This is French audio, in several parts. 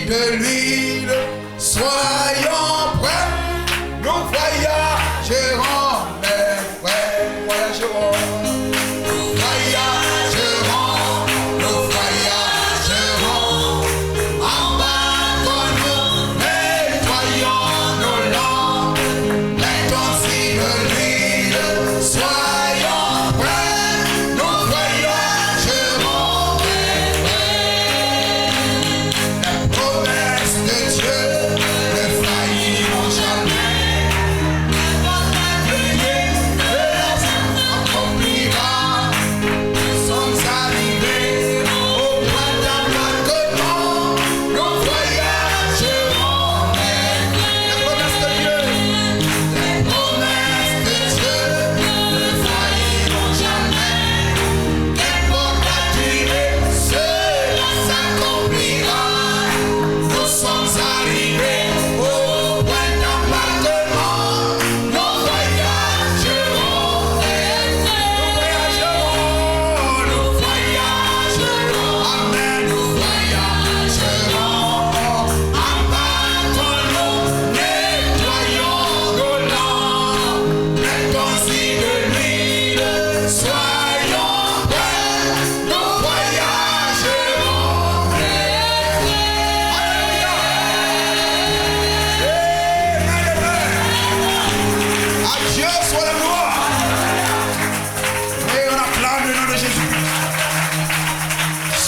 de l'huile, soyons prêts, nous voyagerons, mes frères, voyagerons. Nous voyagerons, nous voyagerons, embarquons-nous, nettoyons nos langues, mettons-y de l'huile, soyons prêts, nous voyagerons, mes frères. Les promesses de Dieu ne failliront jamais.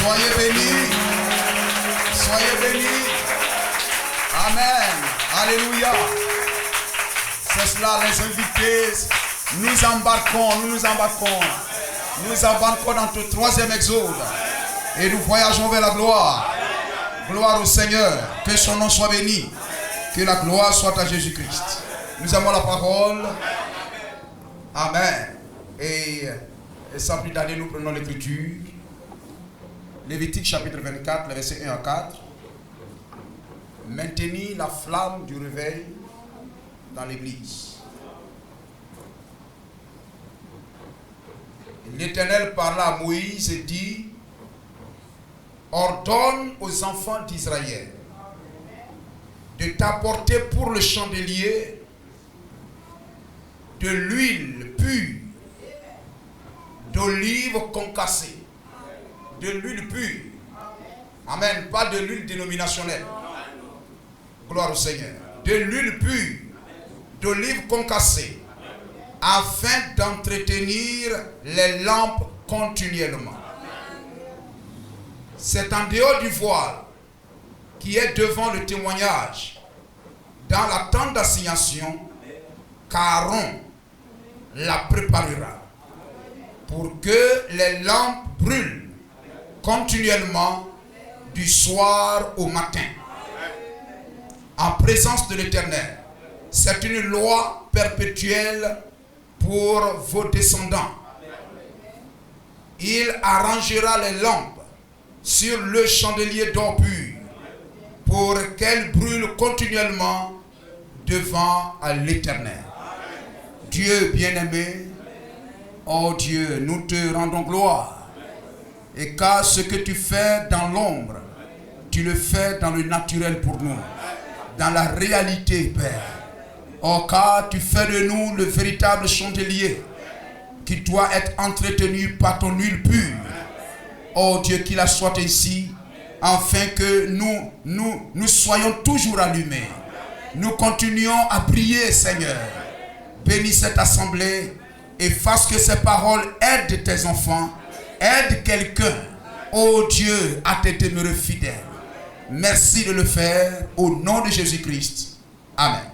Soyez bénis. Soyez bénis. Amen. Alléluia. C'est cela, les invités. Nous embarquons. Nous embarquons dans le 3e exode. Et nous voyageons vers la gloire. Gloire au Seigneur. Que son nom soit béni. Que la gloire soit à Jésus-Christ. Nous avons la parole. Amen. Et sans plus tarder, nous prenons l'écriture. Lévitique chapitre 24, les versets 1 à 4. Maintenez la flamme du réveil dans l'église. L'Éternel parla à Moïse et dit: ordonne aux enfants d'Israël de t'apporter pour le chandelier de l'huile pure, d'olive concassée. De l'huile pure. Amen. Pas de l'huile dénominationnelle. Gloire au Seigneur. De l'huile pure, d'olive concassée, afin d'entretenir les lampes continuellement. C'est en dehors du voile qui est devant le témoignage, dans la tente d'assignation, qu'Aaron la préparera, pour que les lampes brûlent continuellement du soir au matin, en présence de l'Éternel. C'est une loi perpétuelle pour vos descendants. Il arrangera les lampes sur le chandelier d'or pur pour qu'elles brûlent continuellement devant l'Éternel. Dieu bien-aimé, oh Dieu, nous te rendons gloire. Et car ce que tu fais dans l'ombre, tu le fais dans le naturel pour nous, dans la réalité, Père. Oh, car tu fais de nous le véritable chandelier qui doit être entretenu par ton huile pure. Oh Dieu, qu'il en soit ainsi, afin que nous soyons toujours allumés. Nous continuons à prier, Seigneur. Bénis cette assemblée et fasse que ces paroles aident tes enfants. Aide quelqu'un, oh Dieu, à te demeurer fidèle. Merci de le faire au nom de Jésus-Christ. Amen.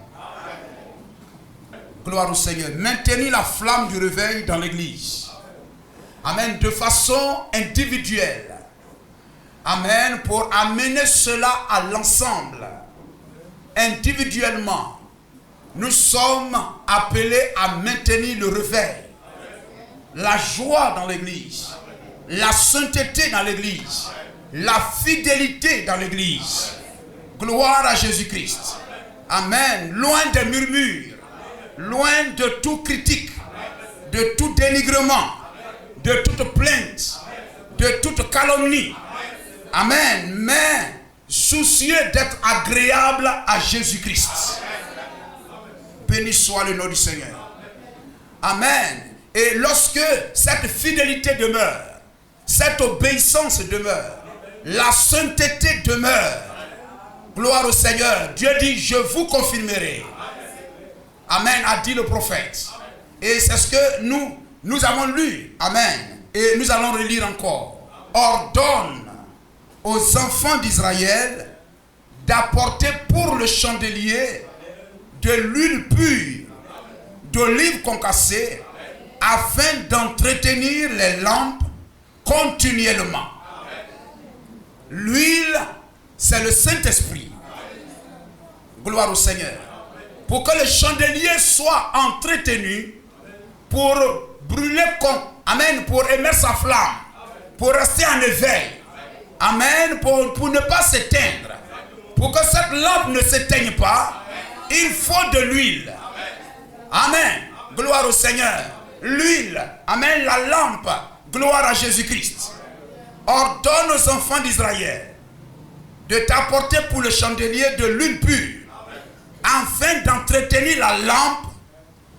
Gloire au Seigneur. Maintenez la flamme du réveil dans l'église. Amen. De façon individuelle. Amen. Pour amener cela à l'ensemble. Individuellement, nous sommes appelés à maintenir le réveil. La joie dans l'église. La sainteté dans l'église, la fidélité dans l'église. Gloire à Jésus-Christ. Amen. Loin des murmures, loin de tout critique, de tout dénigrement, de toute plainte, de toute calomnie. Amen. Mais soucieux d'être agréable à Jésus-Christ. Béni soit le nom du Seigneur. Amen. Et lorsque cette fidélité demeure, cette obéissance demeure, la sainteté demeure, gloire au Seigneur, Dieu dit, je vous confirmerai. Amen, a dit le prophète. Et c'est ce que nous avons lu. Amen. Et nous allons relire encore. Ordonne aux enfants d'Israël d'apporter pour le chandelier de l'huile pure, d'olive concassée, afin d'entretenir les lampes continuellement. L'huile, c'est le Saint-Esprit. Gloire au Seigneur. Pour que le chandelier soit entretenu, pour brûler, amen, pour émettre sa flamme, pour rester en éveil, amen, pour ne pas s'éteindre, pour que cette lampe ne s'éteigne pas, il faut de l'huile. Amen. Gloire au Seigneur. L'huile, amen, la lampe, gloire à Jésus-Christ. Ordonne aux enfants d'Israël de t'apporter pour le chandelier de l'huile pure, afin d'entretenir la lampe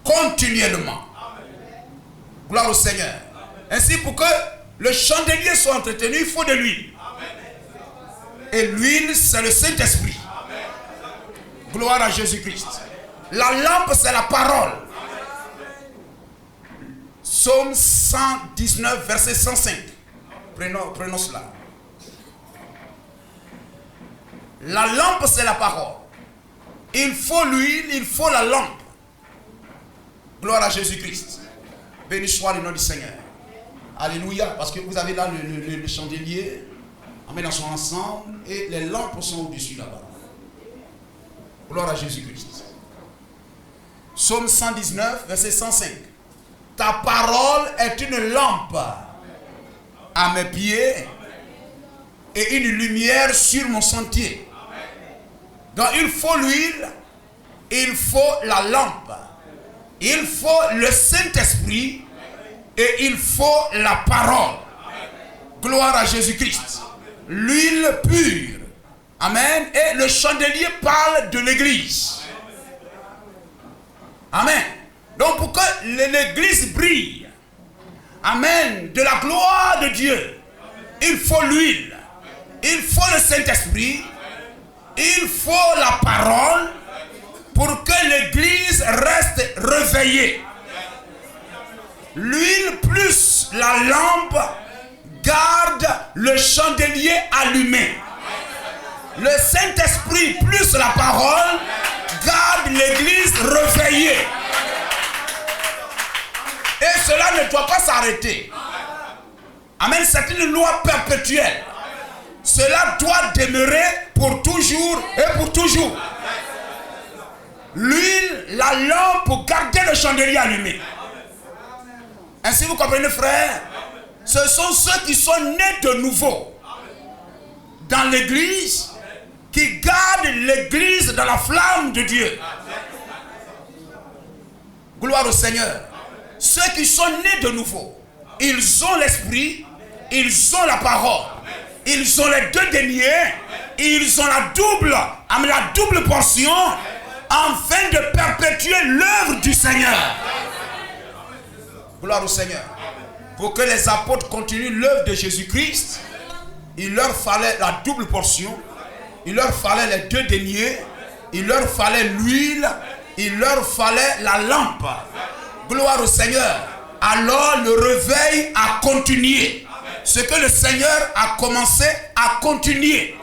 continuellement. Gloire au Seigneur. Ainsi, pour que le chandelier soit entretenu, il faut de l'huile. Et l'huile, c'est le Saint-Esprit. Gloire à Jésus-Christ. La lampe, c'est la parole. Psaume 119, verset 105. Prenons cela. La lampe, c'est la parole. Il faut l'huile, il faut la lampe. Gloire à Jésus-Christ. Béni soit le nom du Seigneur. Alléluia. Parce que vous avez là le chandelier. Amen, dans son ensemble. Et les lampes sont au-dessus là-bas. Gloire à Jésus-Christ. Psaume 119, verset 105. Ta parole est une lampe à mes pieds et une lumière sur mon sentier. Donc il faut l'huile, il faut la lampe, il faut le Saint-Esprit et il faut la parole. Gloire à Jésus-Christ. L'huile pure. Amen. Et le chandelier parle de l'église. Amen. Donc pour que l'église brille, amen, de la gloire de Dieu, il faut l'huile, il faut le Saint-Esprit, il faut la parole pour que l'église reste réveillée. L'huile plus la lampe garde le chandelier allumé. Le Saint-Esprit plus la parole garde l'église réveillée. Et cela ne doit pas s'arrêter. Amen, c'est une loi perpétuelle. Cela doit demeurer pour toujours et pour toujours. L'huile, la lampe pour garder le chandelier allumé. Ainsi vous comprenez, frère, ce sont ceux qui sont nés de nouveau dans l'église, qui gardent l'église dans la flamme de Dieu. Gloire au Seigneur. Ceux qui sont nés de nouveau, ils ont l'esprit, ils ont la parole, ils ont les deux deniers, ils ont la double portion, afin de perpétuer l'œuvre du Seigneur. Gloire au Seigneur. Pour que les apôtres continuent l'œuvre de Jésus-Christ, il leur fallait la double portion, il leur fallait les deux deniers, il leur fallait l'huile, il leur fallait la lampe. Gloire au Seigneur. Alors le réveil a continué. Ce que le Seigneur a commencé à continuer.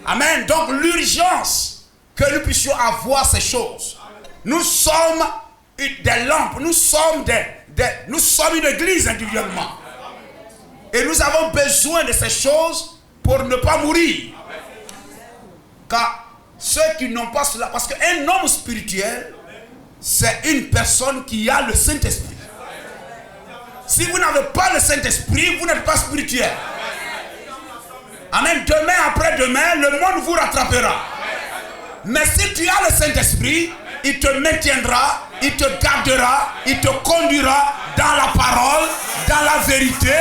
Amen. Donc l'urgence que nous puissions avoir ces choses. Nous sommes des lampes. Nous sommes une église individuellement. Et nous avons besoin de ces choses pour ne pas mourir. Car ceux qui n'ont pas cela, parce qu'un homme spirituel, c'est une personne qui a le Saint-Esprit. Si vous n'avez pas le Saint-Esprit, vous n'êtes pas spirituel. Amen. Demain après-demain, le monde vous rattrapera. Mais si tu as le Saint-Esprit, il te maintiendra, il te gardera, il te conduira dans la parole, dans la vérité,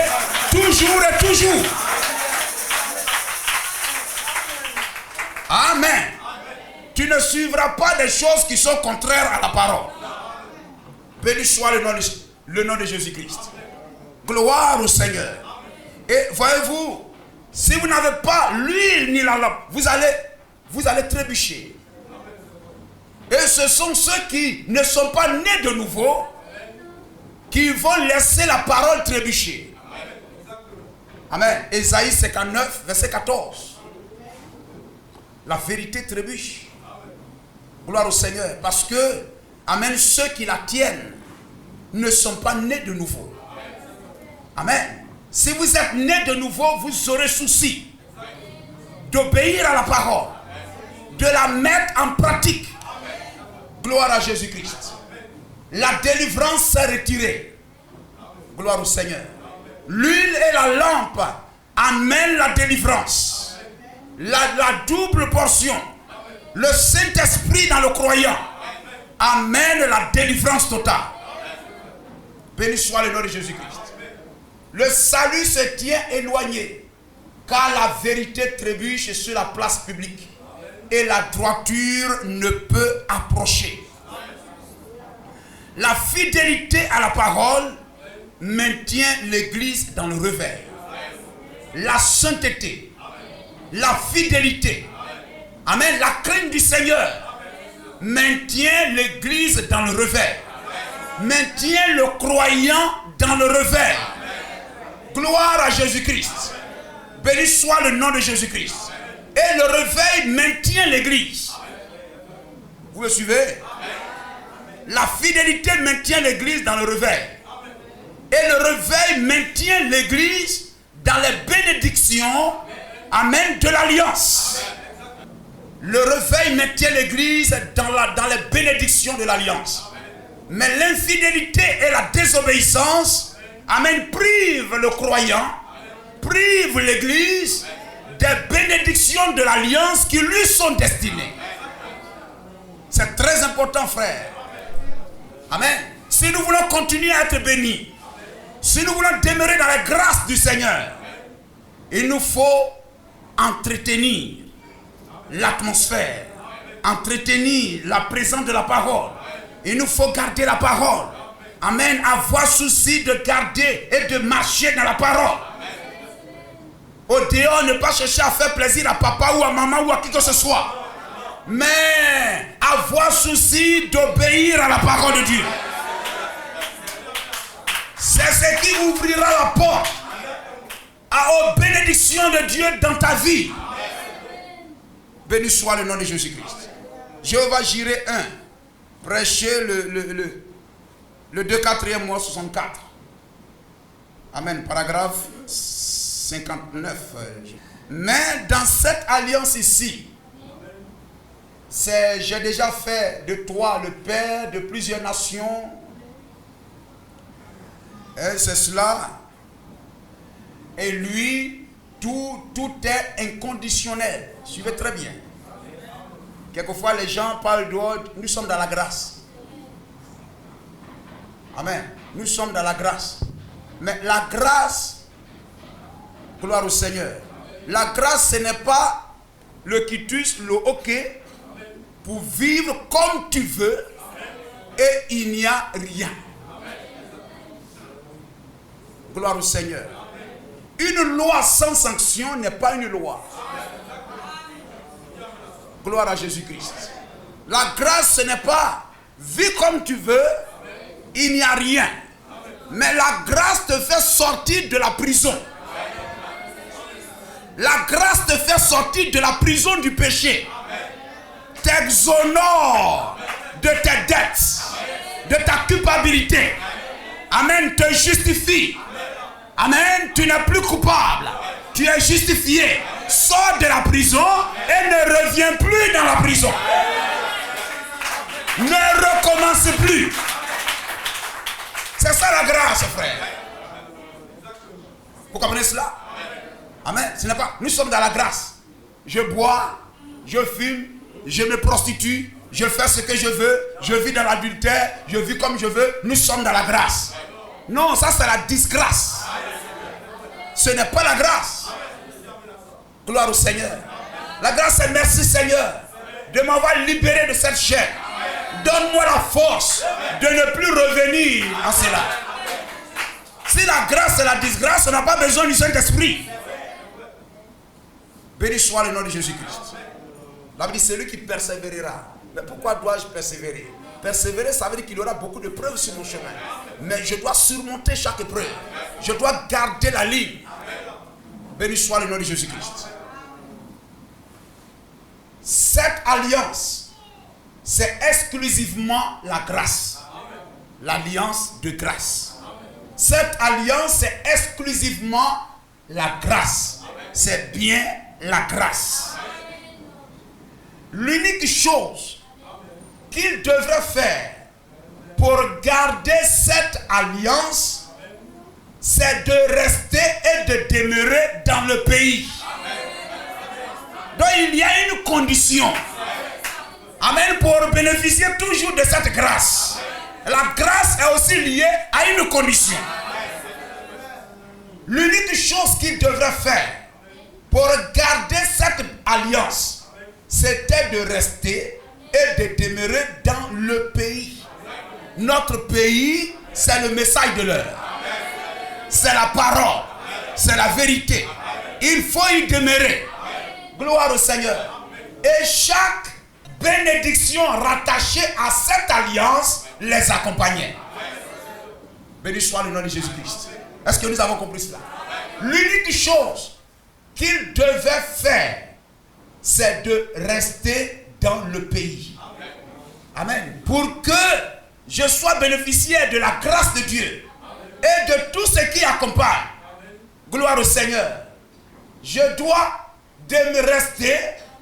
toujours et toujours. Amen. Tu ne suivras pas des choses qui sont contraires à la parole. Béni soit le nom de Jésus-Christ. Gloire au Seigneur. Et voyez-vous, si vous n'avez pas l'huile ni la lampe, vous allez trébucher. Et ce sont ceux qui ne sont pas nés de nouveau qui vont laisser la parole trébucher. Amen. Ésaïe 59, verset 14. La vérité trébuche. Gloire au Seigneur. Parce que, amen, ceux qui la tiennent ne sont pas nés de nouveau. Amen. Si vous êtes nés de nouveau, vous aurez souci d'obéir à la parole, de la mettre en pratique. Gloire à Jésus-Christ. La délivrance s'est retirée. Gloire au Seigneur. L'huile et la lampe amènent la délivrance. La double portion. Le Saint-Esprit dans le croyant amène la délivrance totale. Béni soit le nom de Jésus-Christ. Le salut se tient éloigné, car la vérité trébuche sur la place publique et la droiture ne peut approcher. La fidélité à la parole maintient l'Église dans le revers. La sainteté, la fidélité, amen, la crainte du Seigneur maintient l'Église dans le revers, maintient le croyant dans le revers. Gloire à Jésus-Christ. Béni soit le nom de Jésus-Christ. Et le réveil maintient l'Église. Vous me suivez? La fidélité maintient l'Église dans le réveil. Et le réveil maintient l'Église dans les bénédictions, amen, de l'alliance. Le réveil maintient l'Église dans les bénédictions de l'alliance. Mais l'infidélité et la désobéissance, amen, prive le croyant, prive l'Église des bénédictions de l'alliance qui lui sont destinées. C'est très important, frère. Amen. Si nous voulons continuer à être bénis, si nous voulons demeurer dans la grâce du Seigneur, il nous faut entretenir l'atmosphère, entretenir la présence de la parole. Il nous faut garder la parole. Amen. Avoir souci de garder et de marcher dans la parole. Au dehors, ne pas chercher à faire plaisir à papa ou à maman ou à qui que ce soit. Mais avoir souci d'obéir à la parole de Dieu. C'est ce qui ouvrira la porte aux bénédictions de Dieu dans ta vie. Béni soit le nom de Jésus-Christ. Jéhovah Jireh 1. Prêcher le 2/4 mois 64. Amen. Paragraphe 59. Mais dans cette alliance ici, j'ai déjà fait de toi le père de plusieurs nations. Et c'est cela. Et lui, tout est inconditionnel. Suivez très bien. Quelquefois, les gens parlent d'autres. Nous sommes dans la grâce. Amen. Nous sommes dans la grâce. Mais la grâce, gloire au Seigneur. La grâce, ce n'est pas le quitus, le hockey, pour vivre comme tu veux et il n'y a rien. Gloire au Seigneur. Une loi sans sanction n'est pas une loi. Gloire à Jésus-Christ. La grâce, ce n'est pas vis comme tu veux, il n'y a rien. Mais la grâce te fait sortir de la prison. La grâce te fait sortir de la prison du péché. T'exonore de tes dettes, de ta culpabilité. Amen, te justifie. Amen, tu n'es plus coupable. Tu es justifié. Sors de la prison et ne reviens plus dans la prison. Ne recommence plus. C'est ça la grâce, frère. Vous comprenez cela? Amen. Ce n'est pas. Nous sommes dans la grâce. Je bois, je fume, je me prostitue, je fais ce que je veux, je vis dans l'adultère, je vis comme je veux. Nous sommes dans la grâce. Non, ça c'est la disgrâce. Ce n'est pas la grâce. Gloire au Seigneur. La grâce, c'est merci Seigneur de m'avoir libéré de cette chair. Donne-moi la force de ne plus revenir en cela. Si la grâce est la disgrâce, on n'a pas besoin du Saint-Esprit. Béni soit le nom de Jésus-Christ. La Bible dit, c'est lui qui persévérera. Mais pourquoi dois-je persévérer? Persévérer, ça veut dire qu'il y aura beaucoup de preuves sur mon chemin. Mais je dois surmonter chaque épreuve. Je dois garder la ligne. Béni soit le nom de Jésus-Christ. Cette alliance, c'est exclusivement la grâce. L'alliance de grâce. Cette alliance, c'est exclusivement la grâce. C'est bien la grâce. L'unique chose qu'il devrait faire pour garder cette alliance, c'est de rester et de demeurer dans le pays. Donc il y a une condition. Amen. Pour bénéficier toujours de cette grâce. La grâce est aussi liée à une condition. L'unique chose qu'il devrait faire pour garder cette alliance, c'était de rester et de demeurer dans le pays. Notre pays, c'est le message de l'heure. C'est la parole. C'est la vérité. Il faut y demeurer. Gloire au Seigneur. Et chaque bénédiction rattachée à cette alliance les accompagnait. Béni soit le nom de Jésus-Christ. Est-ce que nous avons compris cela? L'unique chose qu'il devait faire, c'est de rester dans le pays. Amen. Pour que je sois bénéficiaire de la grâce de Dieu et de tout ce qui accompagne. Gloire au Seigneur. Je dois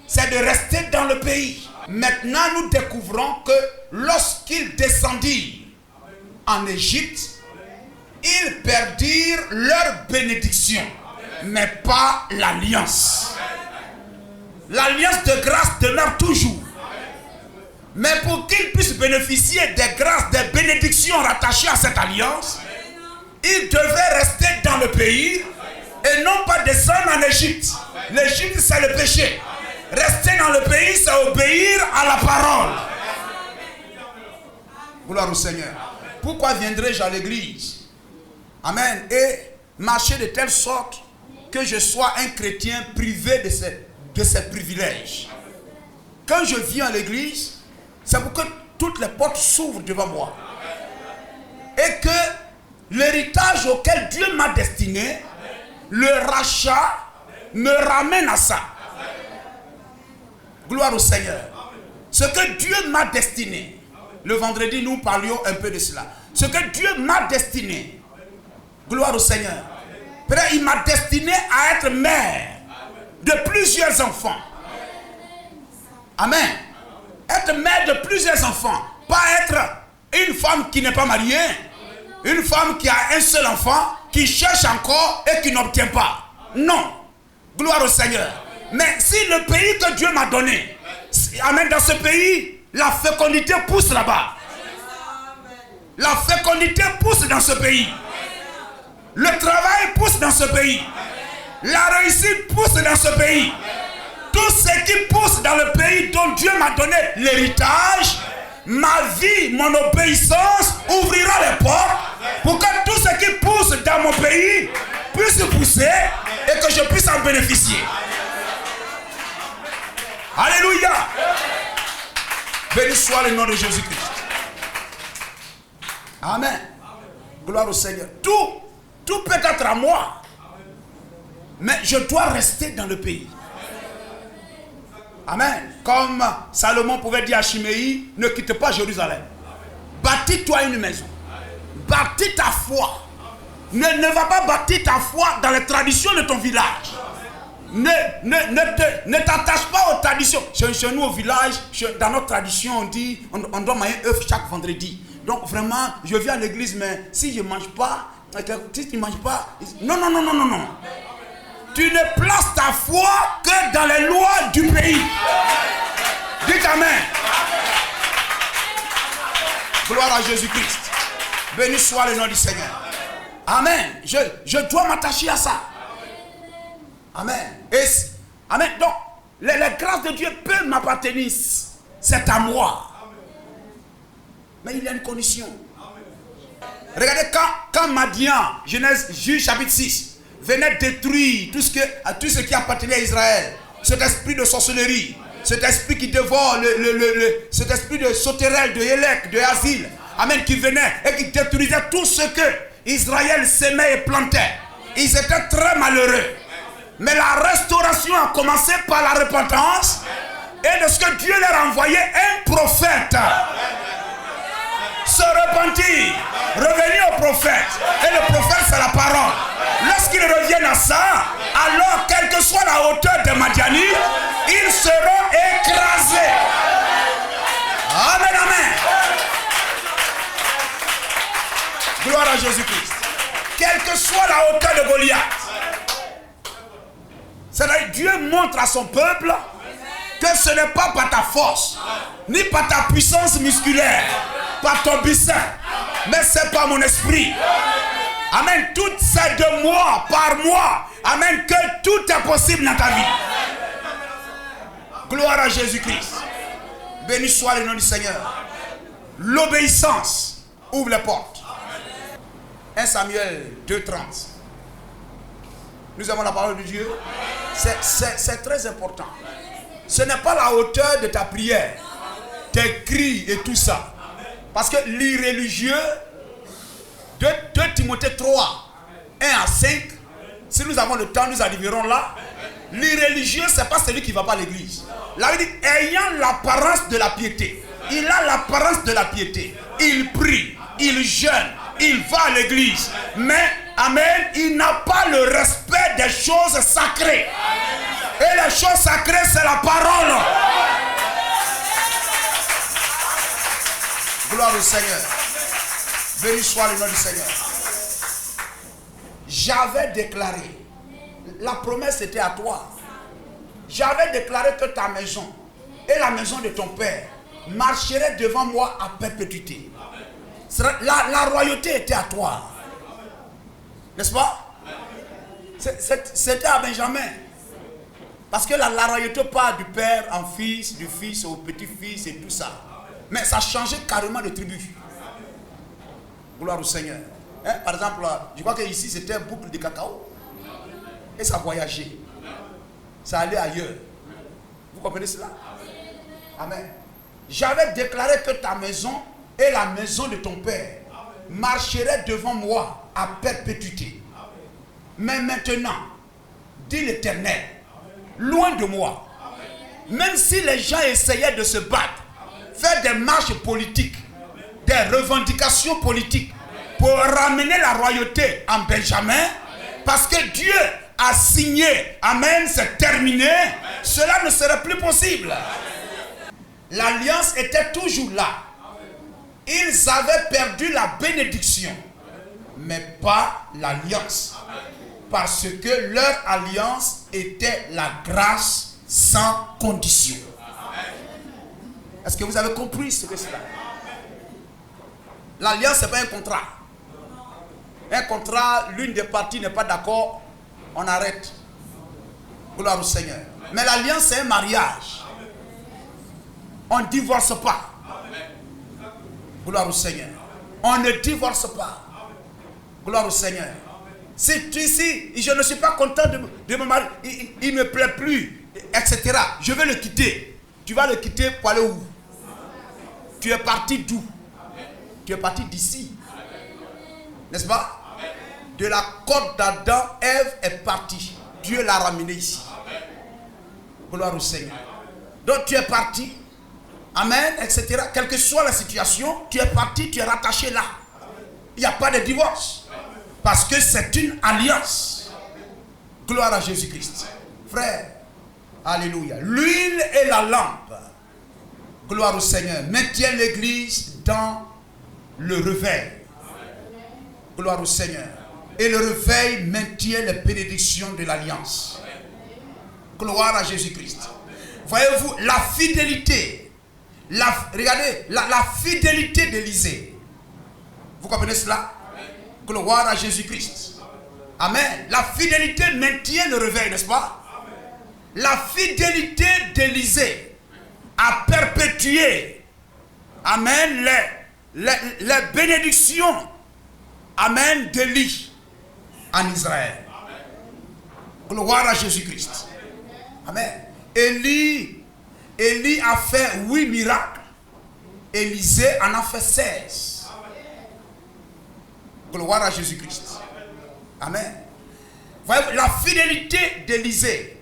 c'est de rester dans le pays. Maintenant, nous découvrons que lorsqu'ils descendirent en Égypte, ils perdirent leur bénédiction, mais pas l'alliance. L'alliance de grâce demeure toujours. Mais pour qu'ils puissent bénéficier des grâces, des bénédictions rattachées à cette alliance, ils devaient rester dans le pays et non pas descendre en Égypte. L'Égypte, c'est le péché. Rester dans le pays, c'est obéir à la parole. Gloire au Seigneur. Pourquoi viendrai-je à l'église? Amen. Et marcher de telle sorte que je sois un chrétien privé de ses privilèges. Quand je viens à l'église, c'est pour que toutes les portes s'ouvrent devant moi. Et que l'héritage auquel Dieu m'a destiné, le rachat, me ramène à ça. Gloire au Seigneur. Ce que Dieu m'a destiné. Le vendredi, nous parlions un peu de cela. Ce que Dieu m'a destiné. Gloire au Seigneur. Peut-être il m'a destiné à être mère de plusieurs enfants. Amen. Être mère de plusieurs enfants. Pas être une femme qui n'est pas mariée. Une femme qui a un seul enfant, qui cherche encore et qui n'obtient pas. Non. Gloire au Seigneur. Mais si le pays que Dieu m'a donné, amen, dans ce pays, la fécondité pousse là-bas. La fécondité pousse dans ce pays. Le travail pousse dans ce pays. La réussite pousse dans ce pays. Tout ce qui pousse dans le pays dont Dieu m'a donné l'héritage, ma vie, mon obéissance ouvrira les portes pour que tout ce qui pousse dans mon pays puisse pousser et que je puisse en bénéficier. Alléluia. Béni soit le nom de Jésus-Christ. Amen. Gloire au Seigneur. Tout peut être à moi, mais je dois rester dans le pays. Amen. Comme Salomon pouvait dire à Chiméi, ne quitte pas Jérusalem. Bâtis-toi une maison. Bâtis ta foi. Ne va pas bâtir ta foi dans les traditions de ton village. Ne t'attache pas aux traditions. Chez nous au village, dans notre tradition, on dit on doit manger œuf chaque vendredi. Donc vraiment, je viens à l'église, mais si je ne mange pas, si tu ne manges pas, non. Tu ne places ta foi que dans les lois du pays. Dites Amen. Gloire à Jésus-Christ. Béni soit le nom du Seigneur. Amen. Je dois m'attacher à ça. Amen. Amen. Donc, La grâce de Dieu peut m'appartenir. C'est à moi. Mais il y a une condition. Regardez quand Madian, Genèse, Juge chapitre 6, venait détruire tout ce qui appartenait à Israël. Cet esprit de sorcellerie, cet esprit qui dévore, cet esprit de sauterelle, de Hélec, de Asile. Amen, qui venait et qui détruisait tout ce que Israël s'aimait et plantait. Ils étaient très malheureux. Mais la restauration a commencé par la repentance et de ce que Dieu leur a envoyé un prophète. Se repentir, revenir au prophète. Et le prophète, c'est la parole. Lorsqu'ils reviennent à ça, alors, quelle que soit la hauteur des Madianites, ils seront écrasés. Amen, amen. Gloire à Jésus-Christ. Quelle que soit la hauteur de Goliath. C'est-à-dire, Dieu montre à son peuple que ce n'est pas par ta force, ni par ta puissance musculaire, par ton biceps, mais c'est par mon esprit. Amen. Tout c'est de moi, par moi. Amen. Que tout est possible dans ta vie. Gloire à Jésus-Christ. Béni soit le nom du Seigneur. L'obéissance ouvre les portes. 1 Samuel 2,30. Nous avons la parole de Dieu. C'est très important. Ce n'est pas la hauteur de ta prière, tes cris et tout ça. Parce que l'irréligieux, 2 Timothée 3, 1 à 5, si nous avons le temps, nous arriverons là. L'irréligieux, ce n'est pas celui qui ne va pas à l'église. Là, il dit, ayant l'apparence de la piété. Il a l'apparence de la piété. Il prie, il jeûne, il va à l'église. Mais, amen, il n'a pas le respect des choses sacrées. Et les choses sacrées, c'est la parole. Gloire au Seigneur. Béni soit le nom du Seigneur. J'avais déclaré, la promesse était à toi. J'avais déclaré que ta maison et la maison de ton père marcheraient devant moi à perpétuité. La royauté était à toi. N'est-ce pas? C'était à Benjamin. Parce que la royauté part du père en fils, du fils au petit-fils et tout ça. Mais ça changeait carrément de tribu. Gloire au Seigneur. Hein? Par exemple, je crois que ici c'était un boucle de cacao. Et ça voyageait. Ça allait ailleurs. Vous comprenez cela? Amen. J'avais déclaré que ta maison et la maison de ton père marcheraient devant moi à perpétuité. Mais maintenant, dit l'Éternel, loin de moi, même si les gens essayaient de se battre, faire des marches politiques, des revendications politiques pour ramener la royauté en Benjamin, parce que Dieu a signé, amen, c'est terminé, cela ne serait plus possible. L'alliance était toujours là. Ils avaient perdu la bénédiction, mais pas l'alliance. Parce que leur alliance était la grâce sans condition. Est-ce que vous avez compris ce que c'est là? L'alliance, ce n'est pas un contrat. Un contrat, l'une des parties n'est pas d'accord, on arrête. Gloire au Seigneur. Mais l'alliance, c'est un mariage. On ne divorce pas. Gloire au Seigneur. On ne divorce pas. Gloire au Seigneur. Si je ne suis pas content de me marier, il ne me plaît plus, etc. Je vais le quitter. Tu vas le quitter pour aller où? Tu es parti d'où? Tu es parti d'ici. N'est-ce pas? De la côte d'Adam, Ève est partie. Dieu l'a ramené ici. Gloire au Seigneur. Donc tu es parti. Amen, etc. Quelle que soit la situation, tu es parti, tu es rattaché là. Il n'y a pas de divorce. Parce que c'est une alliance. Gloire à Jésus-Christ. Frère, alléluia. L'huile et la lampe, gloire au Seigneur, maintiennent l'église dans le réveil. Gloire au Seigneur. Et le réveil maintient les bénédictions de l'alliance. Gloire à Jésus-Christ. Voyez-vous, la fidélité. Regardez, la fidélité d'Élisée. Vous comprenez cela? Gloire à Jésus-Christ. Amen. La fidélité maintient le réveil, n'est-ce pas? la fidélité d'Élisée a perpétué, amen, les bénédictions, amen, d'Élie en Israël. Gloire à Jésus-Christ. Amen. Élie a fait 8 miracles. Élisée en a fait 16. Gloire à Jésus-Christ. Amen. Voyez, la fidélité d'Élisée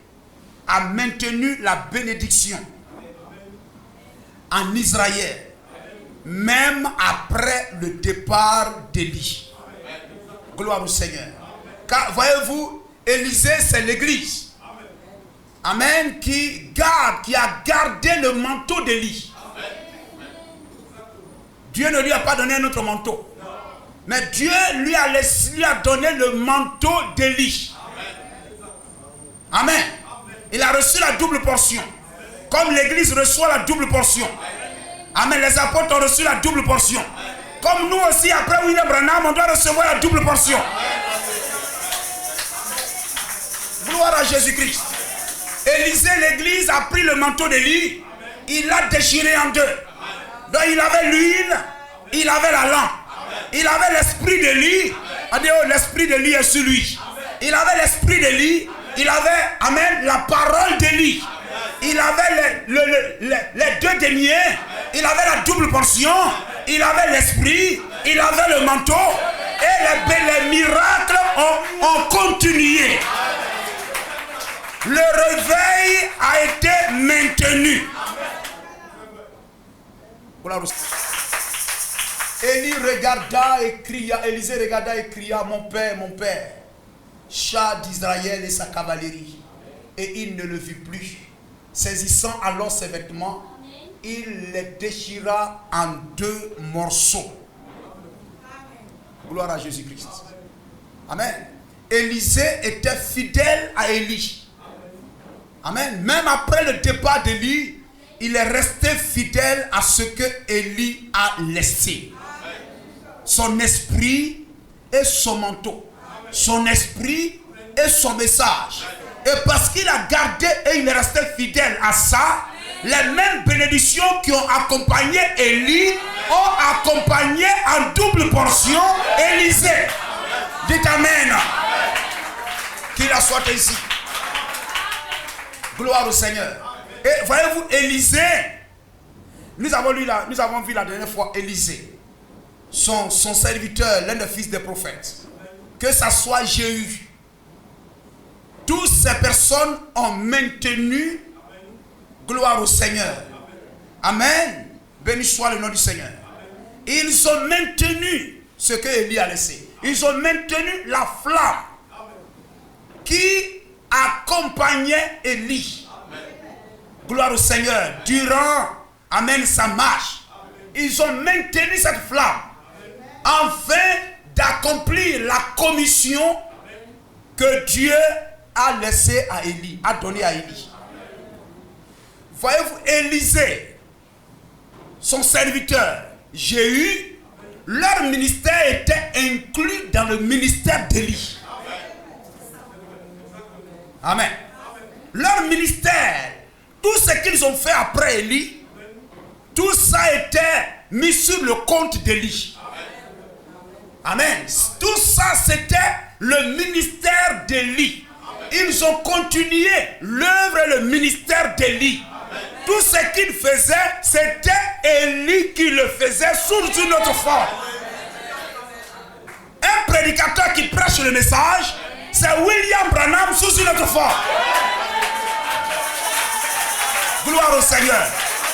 a maintenu la bénédiction en Israël, même après le départ d'Élie. Gloire au Seigneur. Car voyez-vous, Élisée, c'est l'église. Amen. Qui a gardé le manteau d'Élie. Dieu ne lui a pas donné un autre manteau. Mais Dieu lui a donné le manteau d'Élie. Amen. Il a reçu la double portion. Comme l'église reçoit la double portion. Amen. Les apôtres ont reçu la double portion. Comme nous aussi, après William Branham, on doit recevoir la double portion. Gloire à Jésus-Christ. Élisée, l'église, a pris le manteau d'Élie. Il l'a déchiré en deux. Donc il avait l'huile, il avait la lampe. Il avait l'esprit d'Élie. L'esprit d'Élie est sur lui. Il avait l'esprit d'Élie. Il avait, amen, la parole d'Élie. Il avait les deux deniers. Il avait la double portion. Il avait l'esprit. Il avait le manteau. Et les miracles ont continué. Le réveil a été maintenu. Élie regarda et cria, Élisée regarda et cria, mon père, chat d'Israël et sa cavalerie. Et il ne le vit plus. Saisissant alors ses vêtements, il les déchira en 2 morceaux. Gloire à Jésus-Christ. Amen. Élisée était fidèle à Élie. Amen. Même après le départ d'Élie, il est resté fidèle à ce que Élie a laissé. Son esprit et son manteau. Son esprit et son message. Et parce qu'il a gardé et il est resté fidèle à ça, les mêmes bénédictions qui ont accompagné Élie ont accompagné en double portion Élisée. Dites Amen. Qu'il la soit ici. Gloire au Seigneur. Et voyez-vous, Élisée, nous avons vu la dernière fois Élisée, son serviteur, l'un des fils des prophètes, que ça soit Jéhu. Toutes ces personnes ont maintenu, gloire au Seigneur. Amen. Béni soit le nom du Seigneur. Ils ont maintenu ce que Élie a laissé. Ils ont maintenu la flamme qui accompagnait Élie. Gloire au Seigneur. Durant, amen, sa marche. Ils ont maintenu cette flamme afin d'accomplir la commission que Dieu a laissée à Élie, a donnée à Élie. Voyez-vous, Élisée, son serviteur, Jéhu, leur ministère était inclus dans le ministère d'Élie. Amen. Leur ministère, tout ce qu'ils ont fait après Élie, tout ça était mis sur le compte d'Élie. Amen. Tout ça, c'était le ministère d'Élie. Ils ont continué l'œuvre et le ministère d'Élie. Tout ce qu'ils faisaient, c'était Élie qui le faisait sous une autre forme. Un prédicateur qui prêche le message, c'est William Branham sous une autre forme. Gloire au Seigneur.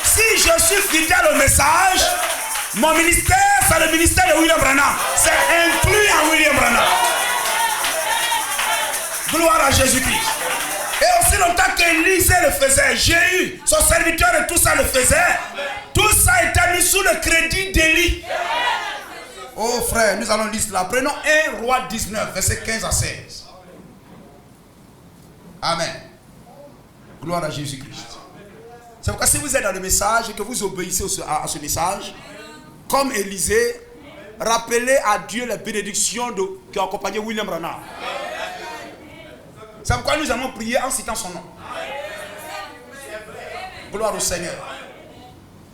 Si je suis fidèle au message, mon ministère, c'est le ministère de William Branham. C'est inclus en William Branham. Gloire à Jésus-Christ. Et aussi longtemps qu'Élisée le faisait, Jéhu, son serviteur et tout ça le faisait, tout ça était mis sous le crédit d'Élie. Oh frère, nous allons lire cela. Prenons 1 Roi 19, versets 15 à 16. Amen. Gloire à Jésus-Christ. C'est pourquoi si vous êtes dans le message et que vous obéissez à ce message, comme Élisée, rappelez à Dieu les bénédictions qui ont accompagné William Branham. C'est pourquoi nous allons prier en citant son nom. Gloire au Seigneur.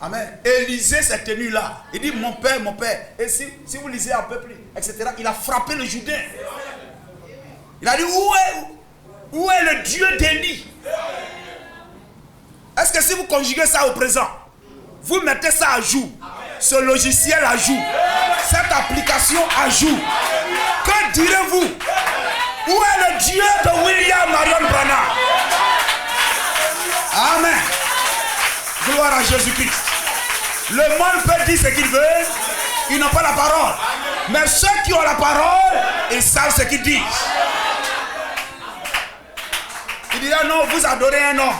Amen. Élisée s'est tenu là. Il dit mon père, mon père. Et si vous lisez un peu plus, etc., il a frappé le Jourdain. Il a dit où est le Dieu d'Élie? Est-ce que si vous conjuguez ça au présent, vous mettez ça à jour, ce logiciel à jour, cette application à jour, que direz-vous? Où est le Dieu de William Marion Branham? Amen. Gloire à Jésus-Christ. Le monde peut dire ce qu'il veut, ils n'ont pas la parole. Mais ceux qui ont la parole, ils savent ce qu'ils disent. Il dit non, vous adorez un homme,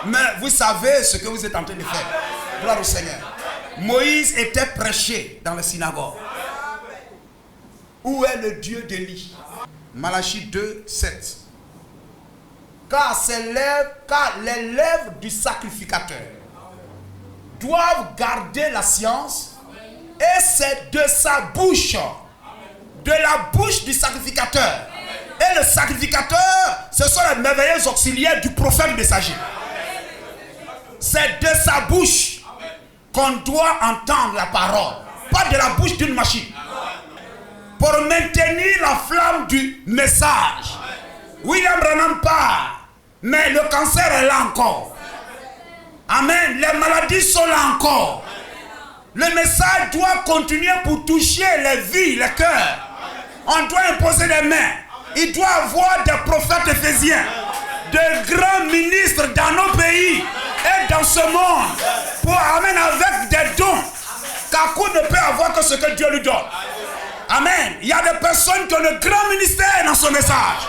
mais vous savez ce que vous êtes en train de faire. Gloire au Seigneur. Moïse était prêché dans la synagogue. Où est le Dieu d'Élie? Malachie 2, 7. Car les lèvres du sacrificateur doivent garder la science, et c'est de sa bouche, de la bouche du sacrificateur. Et le sacrificateur, ce sont les merveilleux auxiliaires du prophète messager. C'est de sa bouche qu'on doit entendre la parole, pas de la bouche d'une machine. Pour maintenir la flamme du message. William Branham part, mais le cancer est là encore. Amen. Les maladies sont là encore. Le message doit continuer pour toucher les vies, les cœurs. On doit imposer les mains. Il doit y avoir des prophètes éphésiens, de grands ministres dans nos pays et dans ce monde pour amener avec des dons. Kakou ne peut avoir que ce que Dieu lui donne. Amen. Il y a des personnes qui ont de grands ministères dans ce message.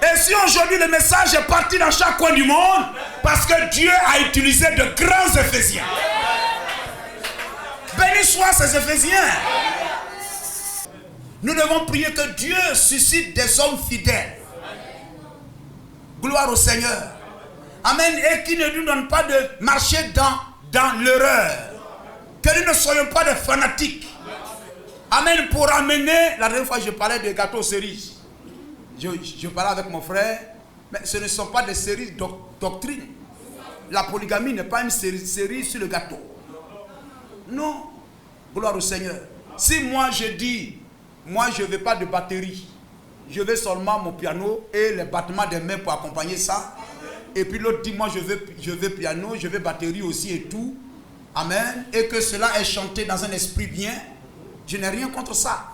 Et si aujourd'hui le message est parti dans chaque coin du monde, parce que Dieu a utilisé de grands Éphésiens. Béni soient ces Éphésiens. Nous devons prier que Dieu suscite des hommes fidèles. Gloire au Seigneur. Amen. Et qui ne nous donne pas de marcher dans l'erreur. Que nous ne soyons pas des fanatiques. Amen. Pour amener, la dernière fois je parlais de gâteaux cerises. Je parlais avec mon frère. Mais ce ne sont pas des cerises doctrine. La polygamie n'est pas une cerise sur le gâteau. Non. Gloire au Seigneur. Si moi je dis, moi je ne veux pas de batterie. Je veux seulement mon piano et les battements des mains pour accompagner ça. Et puis l'autre dit, moi je veux piano, je veux batterie aussi et tout. Amen. Et que cela est chanté dans un esprit bien. Je n'ai rien contre ça.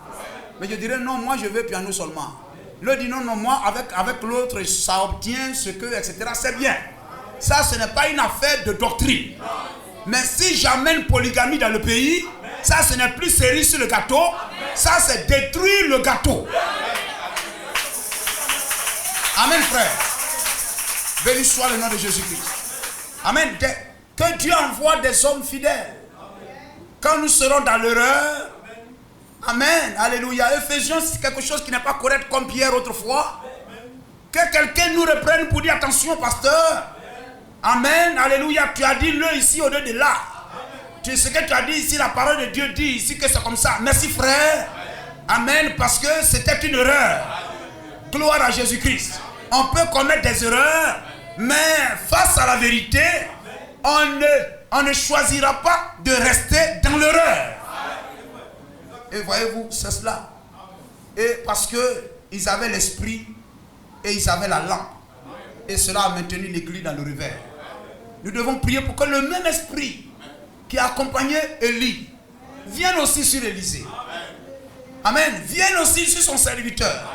Mais je dirais non, moi je veux piano seulement. L'autre dit non, moi avec l'autre ça obtient ce que, etc. C'est bien. Ça ce n'est pas une affaire de doctrine. Mais si j'amène polygamie dans le pays, ça ce n'est plus cerise sur le gâteau. Ça c'est détruire le gâteau. Amen frère. Béni soit le nom de Jésus-Christ. Amen. Que Dieu envoie des hommes fidèles. Quand nous serons dans l'erreur. Amen. Alléluia. Éphésiens, c'est quelque chose qui n'est pas correct comme Pierre autrefois. Que quelqu'un nous reprenne pour dire attention pasteur. Amen. Alléluia. Tu as dit le ici au lieu de là. Ce que tu as dit ici, la parole de Dieu dit ici que c'est comme ça. Merci frère. Amen. Parce que c'était une erreur. Gloire à Jésus-Christ. On peut commettre des erreurs, mais face à la vérité, on ne choisira pas de rester dans l'erreur. Et voyez-vous, c'est cela. Et parce qu'ils avaient l'esprit et ils avaient la lampe. Et cela a maintenu l'église dans le revers. Nous devons prier pour que le même esprit qui a accompagné Élie vienne aussi sur Élisée. Amen. Vienne aussi sur son serviteur.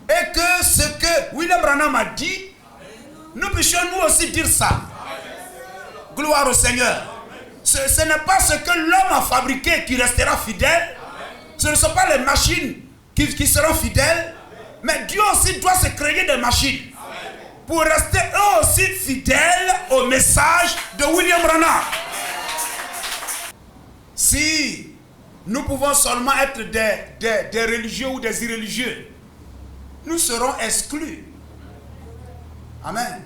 Et que ce que William Branham a dit, nous puissions nous aussi dire ça. Gloire au Seigneur. Ce n'est pas ce que l'homme a fabriqué qui restera fidèle. Ce ne sont pas les machines qui seront fidèles. Mais Dieu aussi doit se créer des machines. Pour rester eux aussi fidèles au message de William Branham. Si nous pouvons seulement être des religieux ou des irréligieux, nous serons exclus. Amen.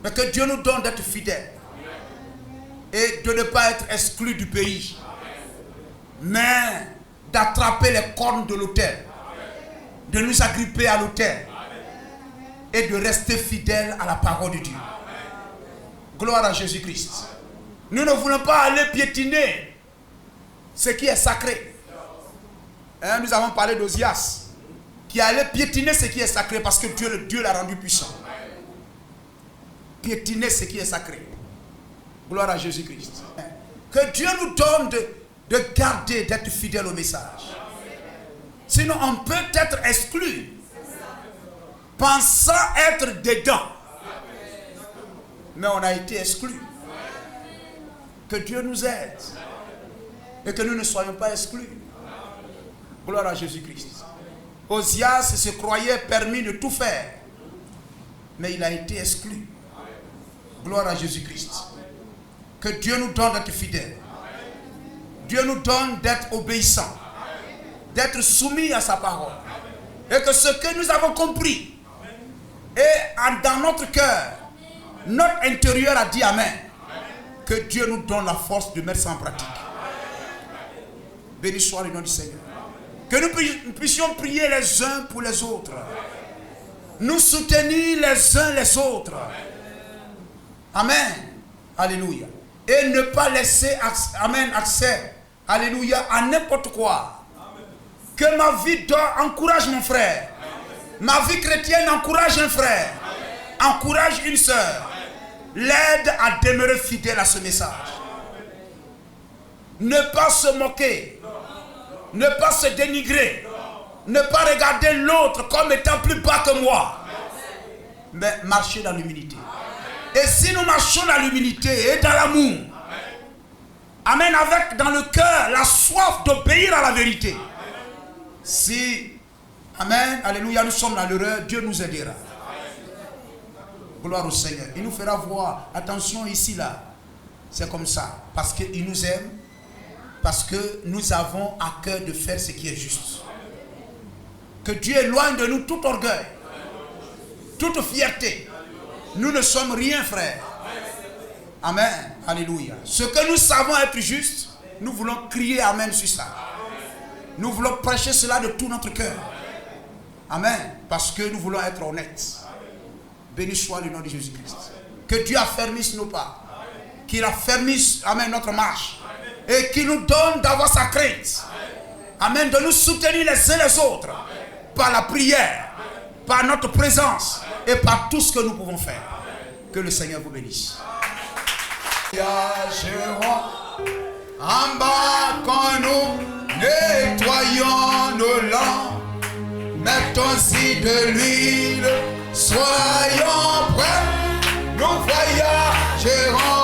Mais que Dieu nous donne d'être fidèles. Et de ne pas être exclus du pays. Mais d'attraper les cornes de l'autel. De nous agripper à l'autel. Et de rester fidèles à la parole de Dieu. Gloire à Jésus-Christ. Nous ne voulons pas aller piétiner ce qui est sacré. Hein, nous avons parlé d'Osias, qui allait piétiner ce qui est sacré parce que Dieu l'a rendu puissant. Piétiner ce qui est sacré. Gloire à Jésus-Christ. Que Dieu nous donne de garder, d'être fidèle au message. Sinon, on peut être exclu, pensant être dedans. Mais on a été exclu. Que Dieu nous aide. Et que nous ne soyons pas exclus. Gloire à Jésus-Christ. Osias se croyait permis de tout faire. Mais il a été exclu. Gloire à Jésus-Christ. Que Dieu nous donne d'être fidèles. Dieu nous donne d'être obéissants. D'être soumis à sa parole. Et que ce que nous avons compris est dans notre cœur, notre intérieur a dit Amen. Que Dieu nous donne la force de mettre ça en pratique. Béni soit le nom du Seigneur. Que nous puissions prier les uns pour les autres. Nous soutenir les uns les autres. Amen. Alléluia. Et ne pas laisser accès, alléluia, à n'importe quoi. Que ma vie encourage mon frère. Ma vie chrétienne encourage un frère. Encourage une sœur. L'aide à demeurer fidèle à ce message. Ne pas se moquer. Ne pas se dénigrer. Ne pas regarder l'autre comme étant plus bas que moi. Mais marcher dans l'humilité. Et si nous marchons dans l'humilité et dans l'amour, amen, avec dans le cœur la soif d'obéir à la vérité. Si, amen, alléluia, nous sommes dans l'erreur, Dieu nous aidera. Gloire au Seigneur. Il nous fera voir, attention ici, là, c'est comme ça, parce qu'il nous aime, parce que nous avons à cœur de faire ce qui est juste. Que Dieu éloigne de nous tout orgueil, toute fierté. Nous ne sommes rien, frère. Amen. Alléluia. Ce que nous savons être juste, nous voulons crier Amen sur ça. Nous voulons prêcher cela de tout notre cœur. Amen. Parce que nous voulons être honnêtes. Béni soit le nom de Jésus-Christ. Que Dieu affermisse nos pas. Qu'il affermisse, amen, notre marche. Et qu'il nous donne d'avoir sa crainte. Amen. De nous soutenir les uns les autres. Par la prière. Par notre présence. Et par tout ce que nous pouvons faire. Que le Seigneur vous bénisse. Embarquons-nous, nettoyons nos langues, mettons-y de l'huile, soyons prêts, nous voyagerons.